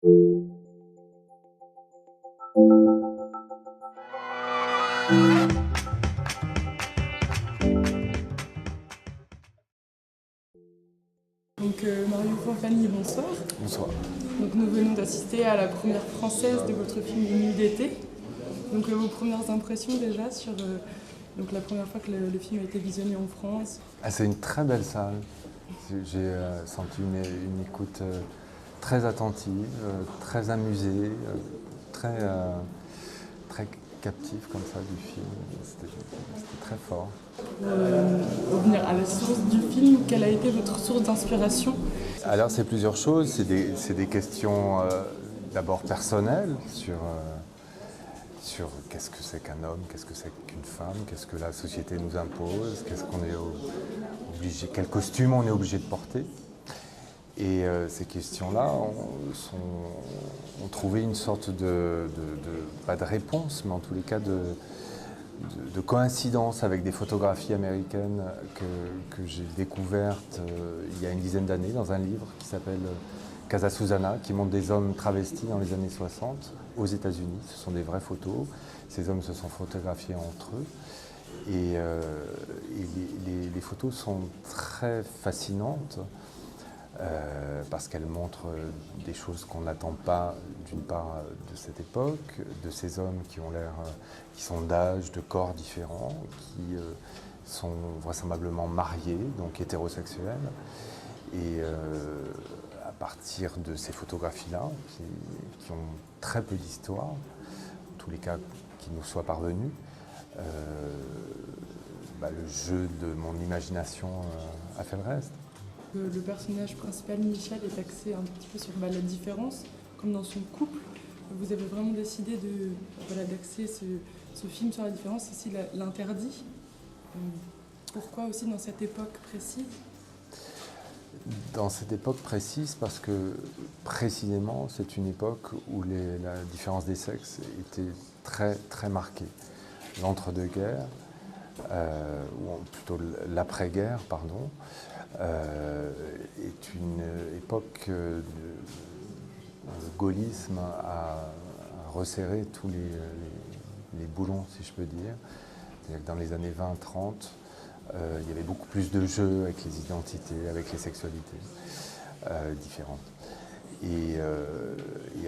Donc Mario Fanfani, bonsoir. Bonsoir. Donc nous venons d'assister à la première française de votre film Les Nuits d'été. Donc vos premières impressions déjà sur donc la première fois que le film a été visionné en France. Ah, c'est une très belle salle. J'ai senti une écoute très attentive, très amusée, très captive comme ça du film. C'était très fort. Revenir à la source du film, quelle a été votre source d'inspiration? Alors c'est plusieurs choses. C'est des questions d'abord personnelles sur qu'est-ce que c'est qu'un homme, qu'est-ce que c'est qu'une femme, qu'est-ce que la société nous impose, qu'est-ce qu'on est obligé, quel costume on est obligé de porter. Et ces questions-là ont trouvé une sorte pas de réponse, mais en tous les cas de coïncidence avec des photographies américaines que j'ai découvertes il y a une dizaine d'années dans un livre qui s'appelle Casa Susana, qui montre des hommes travestis dans les années 60 aux États-Unis. Ce sont des vraies photos. Ces hommes se sont photographiés entre eux. Et les photos sont très fascinantes parce qu'elles montrent des choses qu'on n'attend pas, d'une part, de cette époque, de ces hommes qui sont d'âge, de corps différents, qui sont vraisemblablement mariés, donc hétérosexuels. Et à partir de ces photographies-là, qui ont très peu d'histoire, en tous les cas qui nous soient parvenus, le jeu de mon imagination a fait le reste. Le personnage principal, Michel, est axé un petit peu sur la différence, comme dans son couple. Vous avez vraiment décidé d'axer ce film sur la différence, aussi l'interdit. Pourquoi aussi dans cette époque précise? Dans cette époque précise, parce que précisément c'est une époque où la différence des sexes était très très marquée. L'entre-deux-guerres, ou plutôt l'après-guerre, pardon, est une époque de gaullisme à resserrer tous les boulons, si je peux dire. C'est-à-dire que dans les années 20-30, il y avait beaucoup plus de jeux avec les identités, avec les sexualités différentes. Et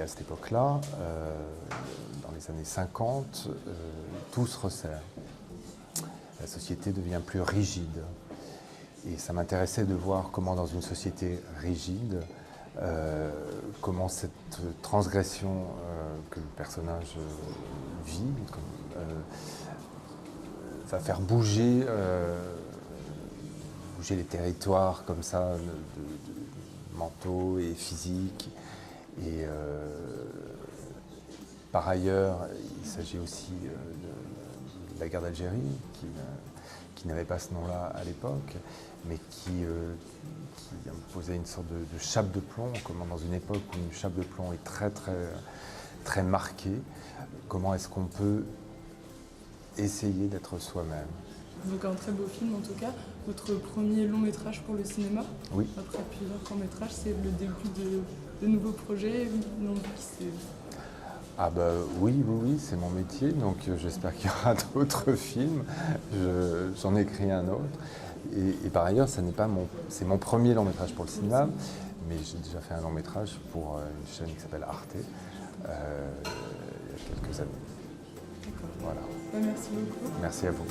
à cette époque-là, dans les années 50, tout se resserre. La société devient plus rigide. Et ça m'intéressait de voir comment dans une société rigide, comment cette transgression que le personnage vit va faire bouger les territoires comme ça, mentaux et physiques. Et par ailleurs, il s'agit aussi de la guerre d'Algérie, qui n'avait pas ce nom-là à l'époque, mais qui imposait une sorte de chape de plomb, comme dans une époque où une chape de plomb est très très très marquée. Comment est-ce qu'on peut essayer d'être soi-même? Donc un très beau film en tout cas. Votre premier long métrage pour le cinéma. Oui. Après plusieurs courts métrages, c'est le début de nouveaux projets. Donc, Ah oui, c'est mon métier, donc j'espère qu'il y aura d'autres films. J'en ai écrit un autre. Et par ailleurs, c'est mon premier long métrage pour le cinéma, mais j'ai déjà fait un long métrage pour une chaîne qui s'appelle Arte il y a quelques années. D'accord. Voilà. Merci beaucoup. Merci à vous.